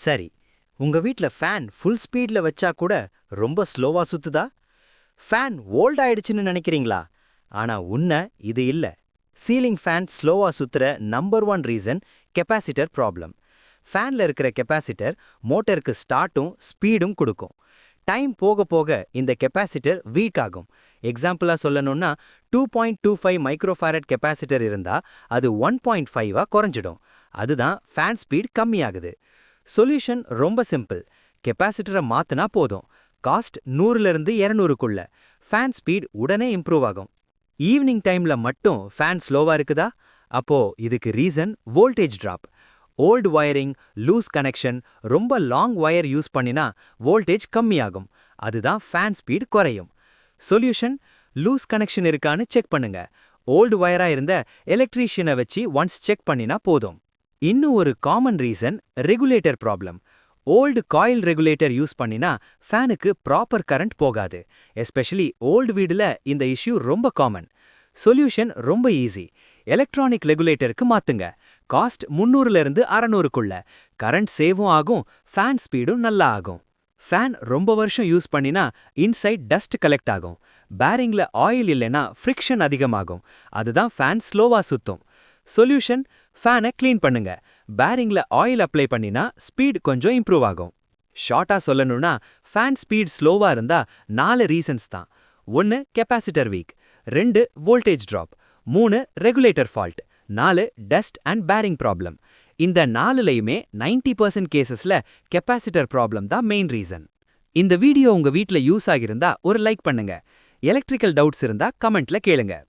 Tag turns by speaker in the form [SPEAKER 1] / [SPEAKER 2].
[SPEAKER 1] சரி, உங்க வீட்ல ஃபேன் ஃபுல் ஸ்பீட்ல வச்சா கூட ரொம்ப ஸ்லோவா சுத்துதா? ஃபேன் ஓல்ட் ஆயிடுச்சுன்னு நினைக்கிறீங்களா? ஆனா உண்மை இது இல்ல. சீலிங் ஃபேன் ஸ்லோவா சுத்துற number one reason capacitor problem. ஃபேன்ல இருக்கிற கெப்பாசிட்டர் மோட்டருக்கு ஸ்டார்ட்டும் ஸ்பீடும் கொடுக்கும். டைம் போக போக இந்த கெப்பாசிட்டர் வீக் ஆகும். எக்ஸாம்பிளா சொல்லணும்னா 2.25 மைக்ரோஃபாரட் கெப்பாசிட்டர் இருந்தா அது 1.5ஆ குறைஞ்சிடும். அதுதான் ஃபேன் ஸ்பீட் கம்மியாகுது. சொல்யூஷன் ரொம்ப சிம்பிள். கெப்பாசிட்டரை மாத்துனா போதும். காஸ்ட் 100ல இருந்து 200க்குள்ள. ஃபேன் ஸ்பீட் உடனே இம்ப்ரூவ் ஆகும். ஈவினிங் டைம்ல மட்டும் ஃபேன் ஸ்லோவா இருக்குதா? அப்போ இதுக்கு reason voltage drop. Old wiring, loose connection, ரொம்ப லாங் வயர் யூஸ் பண்ணினா வோல்டேஜ் கம்மியாகும். அதுதான் ஃபேன் ஸ்பீட் குறையும். சொல்யூஷன், லூஸ் கனெக்ஷன் இருக்கான்னு செக் பண்ணுங்க. ஓல்டு வயரா இருந்த எலக்ட்ரீஷியனை வச்சு ஒன்ஸ் செக் பண்ணினா போதும். இன்னும் ஒரு common reason regulator problem. Old coil regulator use பண்ணினா ஃபேனுக்கு ப்ராப்பர் கரண்ட் போகாது. எஸ்பெஷலி ஓல்டு வீடுல இந்த இஷ்யூ ரொம்ப காமன். சொல்யூஷன் ரொம்ப ஈஸி. எலக்ட்ரானிக் ரெகுலேட்டருக்கு மாத்துங்க. காஸ்ட் 300ல இருந்து 600க்குள்ள. கரண்ட் சேவும் ஆகும், ஃபேன் ஸ்பீடும் நல்லா ஆகும். ஃபேன் ரொம்ப வருஷம் யூஸ் பண்ணினா இன்சைட் டஸ்ட் கலெக்ட் ஆகும். பேரிங்ல ஆயில் இல்லைனா ஃப்ரிக்ஷன் அதிகமாகும். அதுதான் ஃபேன் ஸ்லோவா சுத்தும். சொல்யூஷன், ஃபேனை க்ளீன் பண்ணுங்க. பேரிங்ல ஆயில் அப்ளை பண்ணினா ஸ்பீட் கொஞ்சம் இம்ப்ரூவ் ஆகும். ஷார்ட்டா சொல்லணும்னா ஃபேன் ஸ்பீட் ஸ்லோவா இருந்தா 4 ரீசன்ஸ் தான். 1 capacitor weak, 2 voltage drop, 3 regulator fault, 4 dust and bearing problem. இந்த 4லையுமே 90% கேசஸ்ல கெப்பாசிட்டர் ப்ராப்ளம் தான் மெயின் ரீசன். இந்த வீடியோ உங்க வீட்ல யூஸ் ஆகியிருந்தா ஒரு லைக் பண்ணுங்க. எலக்ட்ரிக்கல் டவுட்ஸ் இருந்தா கமெண்ட்ல கேளுங்க.